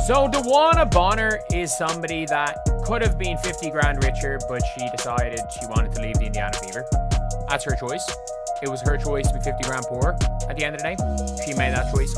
So Dewanna Bonner is somebody that could have been 50 grand richer, but she decided she wanted to leave the Indiana Fever. That's her choice. It was her choice to be 50 grand poorer at the end of the day. She made that choice.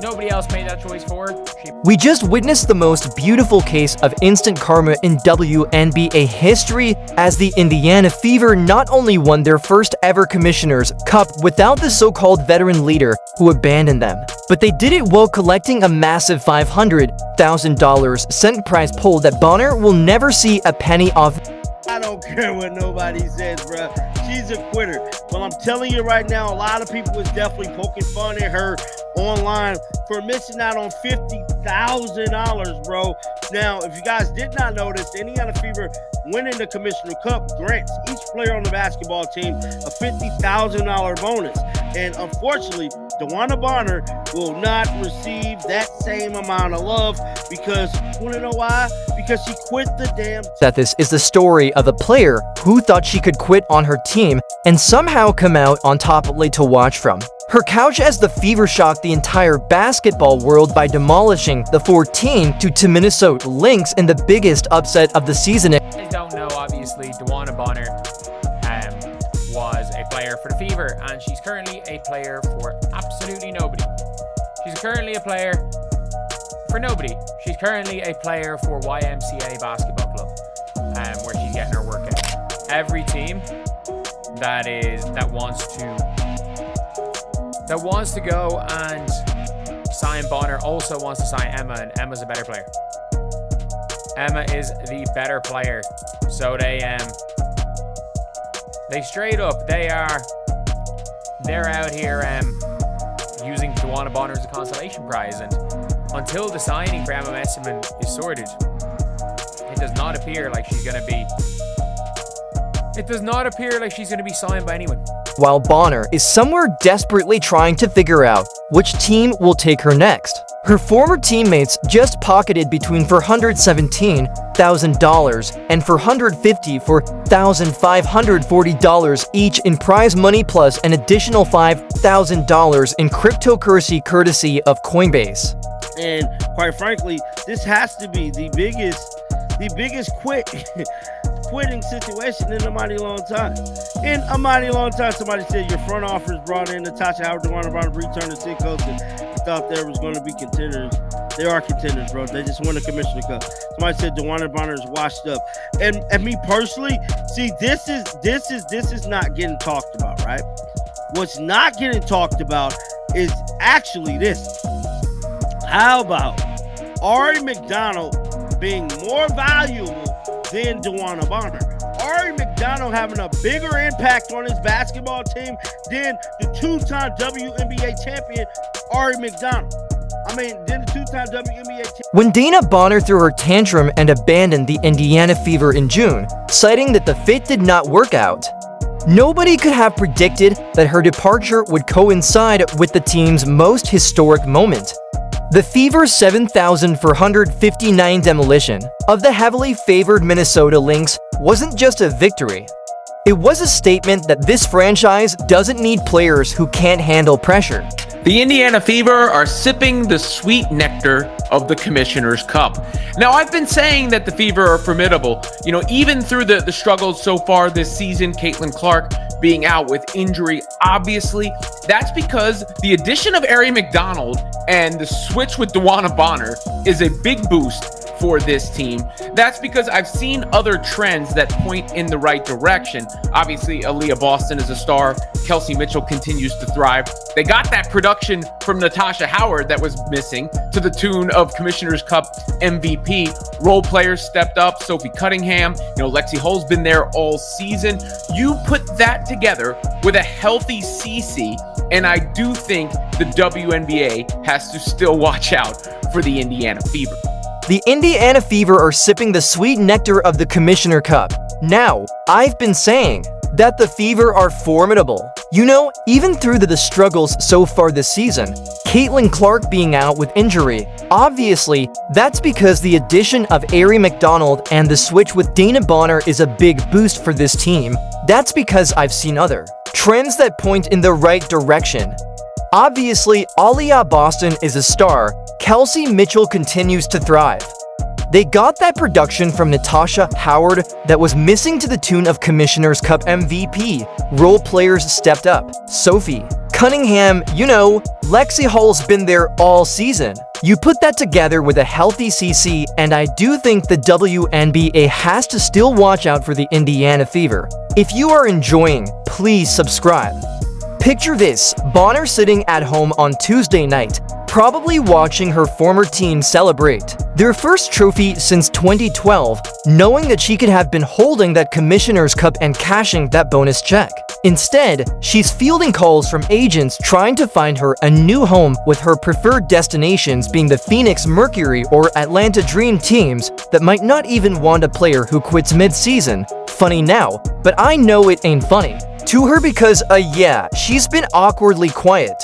Nobody else made that choice for her. We just witnessed the most beautiful case of instant karma in WNBA history as the Indiana Fever not only won their first ever Commissioner's Cup without the so-called veteran leader who abandoned them, but they did it while collecting a massive $500,000 cent prize pool that Bonner will never see a penny of. I don't care what nobody says, bro. She's a quitter. Well, I'm telling you right now, a lot of people is definitely poking fun at her online for missing out on $50,000, bro. Now, if you guys did not notice, the Indiana Fever winning the Commissioner Cup grants each player on the basketball team a $50,000 bonus. And unfortunately, Dewanna Bonner will not receive that same amount of love because, you want to know why? Because she quit the damn... That this is the story of a player who thought she could quit on her team and somehow come out on top only to watch from her couch as the Fever shocked the entire basketball world by demolishing the 14-2 Minnesota Lynx in the biggest upset of the season. I don't know, obviously, Dewanna Bonner was a player for the Fever, and she's currently a player for absolutely nobody. She's currently a player for nobody. She's currently a player for YMCA Basketball Club, where she's getting her workout. Every team that wants to go and sign Bonner also wants to sign Emma, and Emma's a better player. Emma is the better player. So they straight up, they're out here using Dewanna Bonner as a consolation prize, and until the signing for Emma Messiman is sorted, it does not appear like she's gonna be signed by anyone. While Bonner is somewhere desperately trying to figure out which team will take her next. Her former teammates just pocketed between $417,000 and $450,540 each in prize money plus an additional $5,000 in cryptocurrency courtesy of Coinbase. And quite frankly, this has to be the biggest quitting situation in a mighty long time. In a mighty long time, somebody said your front office brought in Natasha Howard, Dewanna Bonner, return to Sid Coast, and thought there was going to be contenders. They are contenders, bro. They just won the Commissioner Cup. Somebody said Dewanna Bonner is washed up, and me personally, see, this is not getting talked about, right? What's not getting talked about is actually this. How about Ari McDonald being more valuable than Dewanna Bonner? Ari McDonald having a bigger impact on his basketball team than the two-time WNBA champion, Ari McDonald. Than the two-time WNBA champion. When Dana Bonner threw her tantrum and abandoned the Indiana Fever in June, citing that the fit did not work out, nobody could have predicted that her departure would coincide with the team's most historic moment. The Fever's 7,459 demolition of the heavily favored Minnesota Lynx wasn't just a victory. It was a statement that this franchise doesn't need players who can't handle pressure. The Indiana Fever are sipping the sweet nectar of the Commissioner's Cup. Now, I've been saying that the Fever are formidable. You know, even through the struggles so far this season, Caitlin Clark being out with injury, obviously, that's because the addition of Ari McDonald and the switch with Dewanna Bonner is a big boost for this team. That's because I've seen other trends that point in the right direction. Obviously, Aaliyah Boston is a star. Kelsey Mitchell continues to thrive. They got that production from Natasha Howard that was missing to the tune of Commissioner's Cup MVP. Role players stepped up. Sophie Cunningham, Lexi Hull's been there all season. You put that together with a healthy CC, and I do think the WNBA has to still watch out for the Indiana Fever. The Indiana Fever are sipping the sweet nectar of the Commissioner Cup. Now, I've been saying that the Fever are formidable. Even through the struggles so far this season, Caitlin Clark being out with injury, obviously, that's because the addition of Ari McDonald and the switch with Dana Bonner is a big boost for this team. That's because I've seen other trends that point in the right direction. Obviously, Aliyah Boston is a star. Kelsey Mitchell continues to thrive. They got that production from Natasha Howard that was missing to the tune of Commissioner's Cup MVP. Role players stepped up. Sophie Cunningham, Lexi Hall's been there all season. You put that together with a healthy CC, and I do think the WNBA has to still watch out for the Indiana Fever. If you are enjoying, please subscribe. Picture this, Bonner sitting at home on Tuesday night, probably watching her former team celebrate their first trophy since 2012, knowing that she could have been holding that Commissioner's Cup and cashing that bonus check. Instead, she's fielding calls from agents trying to find her a new home, with her preferred destinations being the Phoenix Mercury or Atlanta Dream teams that might not even want a player who quits mid-season. Funny now, but I know it ain't funny to her because, yeah, she's been awkwardly quiet.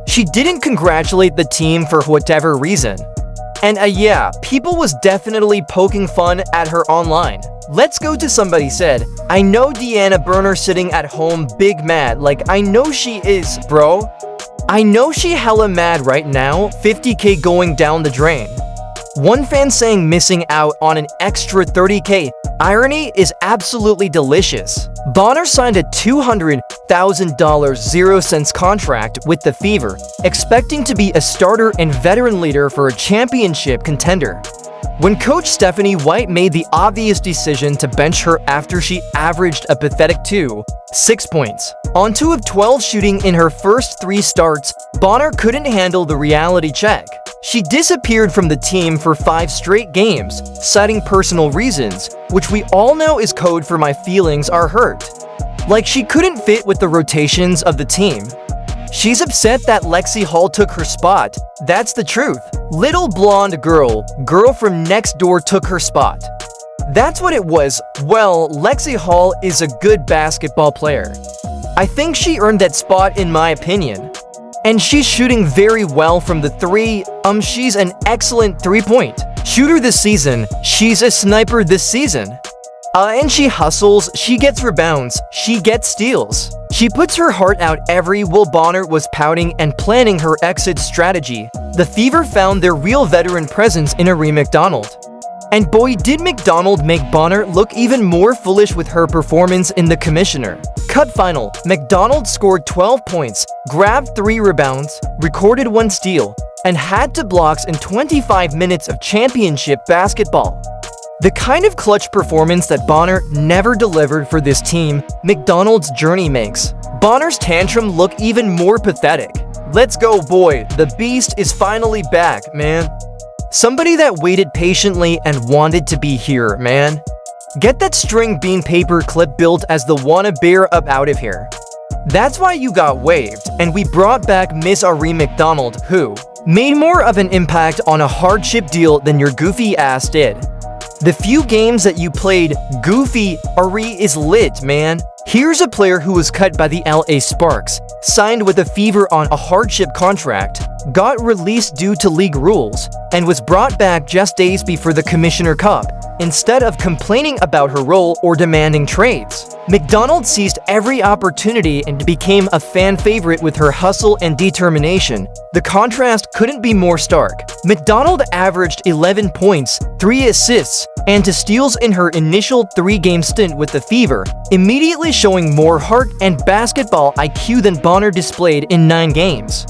She didn't congratulate the team for whatever reason. And yeah, people was definitely poking fun at her online. Let's go to somebody said, I know Dewanna Bonner sitting at home big mad, like I know she is, bro. I know she hella mad right now, 50k going down the drain. One fan saying missing out on an extra 30k. Irony is absolutely delicious. Bonner signed a $200,000 0 contract with the Fever, expecting to be a starter and veteran leader for a championship contender. When coach Stephanie White made the obvious decision to bench her after she averaged a pathetic 6 points on 2 of 12 shooting in her first 3 starts, Bonner couldn't handle the reality check. She disappeared from the team for 5 straight games, citing personal reasons, which we all know is code for my feelings are hurt. Like she couldn't fit with the rotations of the team. She's upset that Lexi Hall took her spot. That's the truth. Little blonde girl from next door took her spot. That's what it was. Well, Lexi Hall is a good basketball player. I think she earned that spot in my opinion. And she's shooting very well from the 3. She's an excellent 3-point shooter this season. She's a sniper this season. And she hustles, she gets rebounds, she gets steals. She puts her heart out every while Bonner was pouting and planning her exit strategy. The Fever found their real veteran presence in Ari McDonald. And boy, did McDonald make Bonner look even more foolish with her performance in the Commissioner Cup final. McDonald scored 12 points, grabbed 3 rebounds, recorded 1 steal, and had 2 blocks in 25 minutes of championship basketball. The kind of clutch performance that Bonner never delivered for this team, McDonald's journey makes Bonner's tantrum look even more pathetic. Let's go, boy, the beast is finally back, man. Somebody that waited patiently and wanted to be here, man. Get that string bean paper clip built as the wanna bear up out of here. That's why you got waived, and we brought back Miss Ari McDonald, who made more of an impact on a hardship deal than your goofy ass did. The few games that you played, goofy, Ari is lit, man. Here's a player who was cut by the LA Sparks, signed with the Fever on a hardship contract, got released due to league rules, and was brought back just days before the Commissioner Cup, instead of complaining about her role or demanding trades. McDonald seized every opportunity and became a fan favorite with her hustle and determination. The contrast couldn't be more stark. McDonald averaged 11 points, 3 assists, and 2 steals in her initial 3-game stint with the Fever, immediately showing more heart and basketball IQ than Bonner displayed in 9 games.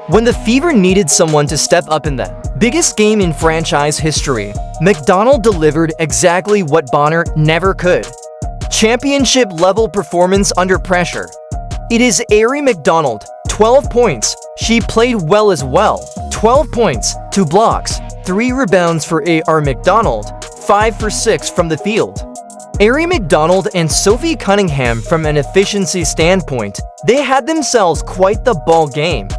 When the Fever needed someone to step up in the biggest game in franchise history, McDonald delivered exactly what Bonner never could. Championship-level performance under pressure. It is Ari McDonald, 12 points. She played well as well. 12 points, 2 blocks, 3 rebounds for A.R. McDonald, 5 for 6 from the field. Ari McDonald and Sophie Cunningham, from an efficiency standpoint, they had themselves quite the ball game.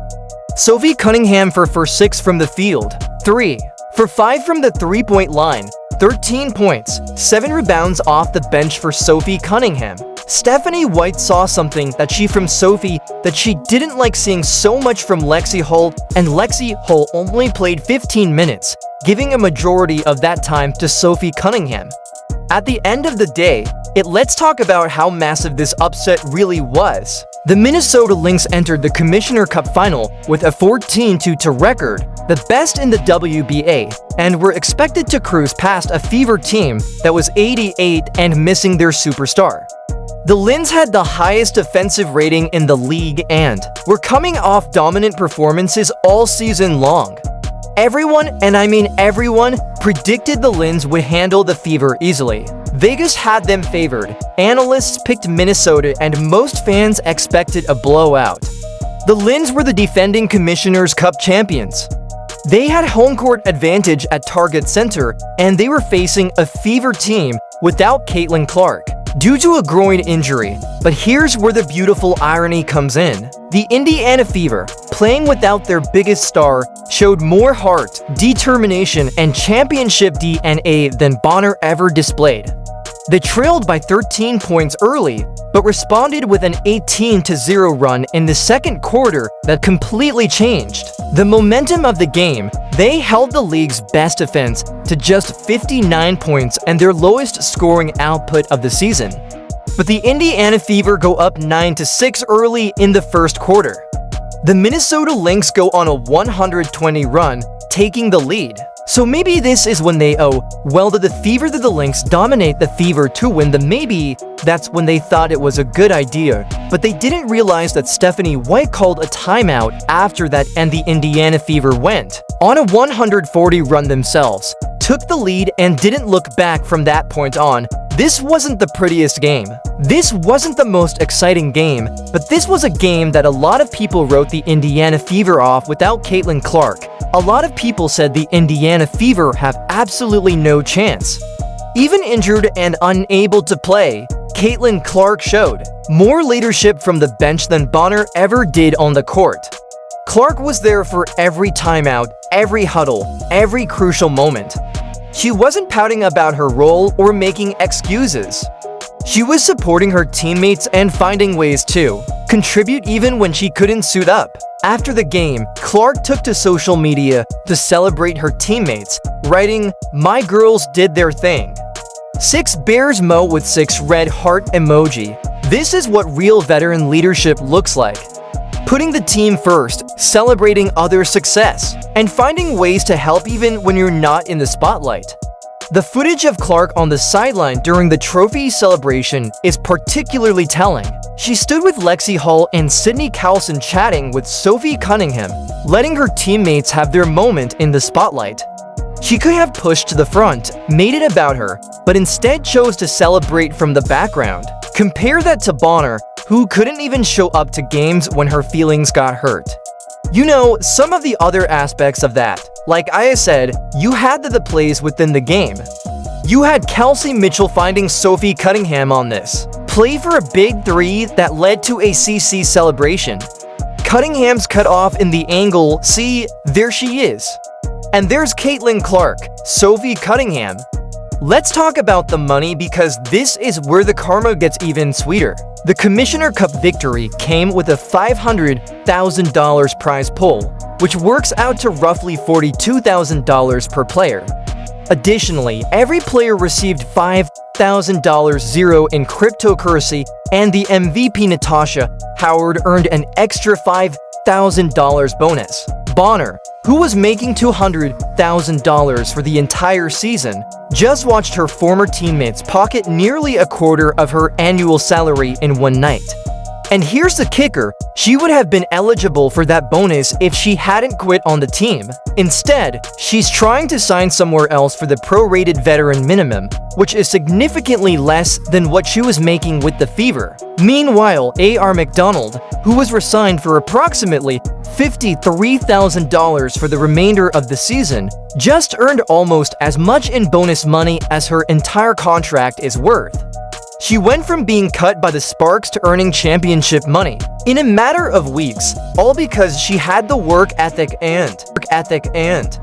Sophie Cunningham for 6 from the field, 3 for 5 from the 3-point line, 13 points, 7 rebounds off the bench for Sophie Cunningham. Stephanie White saw something that she didn't like seeing so much from Lexi Hall, and Lexi Hall only played 15 minutes, giving a majority of that time to Sophie Cunningham. At the end of the day, let's talk about how massive this upset really was. The Minnesota Lynx entered the Commissioner Cup final with a 14-2 record, the best in the WBA, and were expected to cruise past a Fever team that was 88 and missing their superstar. The Lynx had the highest offensive rating in the league and were coming off dominant performances all season long. Everyone, and I mean everyone, predicted the Lynx would handle the Fever easily. Vegas had them favored, analysts picked Minnesota, and most fans expected a blowout. The Lynx were the defending Commissioner's Cup champions. They had home court advantage at Target Center, and they were facing a Fever team without Caitlin Clark due to a groin injury. But here's where the beautiful irony comes in. The Indiana Fever, playing without their biggest star, showed more heart, determination, and championship DNA than Bonner ever displayed. They trailed by 13 points early, but responded with an 18-0 run in the second quarter that completely changed the momentum of the game. They held the league's best offense to just 59 points and their lowest scoring output of the season. But the Indiana Fever go up 9-6 early in the first quarter. The Minnesota Lynx go on a 120 run, taking the lead. So maybe this is when they did the Fever to the Lynx dominate the Fever to win the maybe that's when they thought it was a good idea, but they didn't realize that Stephanie White called a timeout after that and the Indiana Fever went on a 140 run themselves, took the lead and didn't look back from that point on. This wasn't the prettiest game. This wasn't the most exciting game, but this was a game that a lot of people wrote the Indiana Fever off without Caitlin Clark. A lot of people said the Indiana Fever have absolutely no chance. Even injured and unable to play, Caitlin Clark showed more leadership from the bench than Bonner ever did on the court. Clark was there for every timeout, every huddle, every crucial moment. She wasn't pouting about her role or making excuses. She was supporting her teammates and finding ways to contribute even when she couldn't suit up. After the game, Clark took to social media to celebrate her teammates, writing, "My girls did their thing." 6 Bears Mo with 6 red heart emoji. This is what real veteran leadership looks like. Putting the team first, celebrating other success, and finding ways to help even when you're not in the spotlight. The footage of Clark on the sideline during the trophy celebration is particularly telling. She stood with Lexi Hall and Sydney Carlson chatting with Sophie Cunningham, letting her teammates have their moment in the spotlight. She could have pushed to the front, made it about her, but instead chose to celebrate from the background. Compare that to Bonner, who couldn't even show up to games when her feelings got hurt. You know, some of the other aspects of that, like I said, you had the plays within the game. You had Kelsey Mitchell finding Sophie Cunningham on this play for a big 3 that led to a CC celebration. Cunningham's cut off in the angle, see, there she is. And there's Caitlin Clark, Sophie Cunningham. Let's talk about the money because this is where the karma gets even sweeter. The Commissioner Cup victory came with a $500,000 prize pool, which works out to roughly $42,000 per player. Additionally, every player received $5,000 in cryptocurrency, and the MVP Natasha Howard earned an extra $5,000 bonus. Bonner, who was making $200,000 for the entire season, just watched her former teammates pocket nearly a quarter of her annual salary in one night. And here's the kicker, she would have been eligible for that bonus if she hadn't quit on the team. Instead, she's trying to sign somewhere else for the prorated veteran minimum, which is significantly less than what she was making with the Fever. Meanwhile, A.R. McDonald, who was resigned for approximately $53,000 for the remainder of the season, just earned almost as much in bonus money as her entire contract is worth. She went from being cut by the Sparks to earning championship money in a matter of weeks, all because she had the work ethic and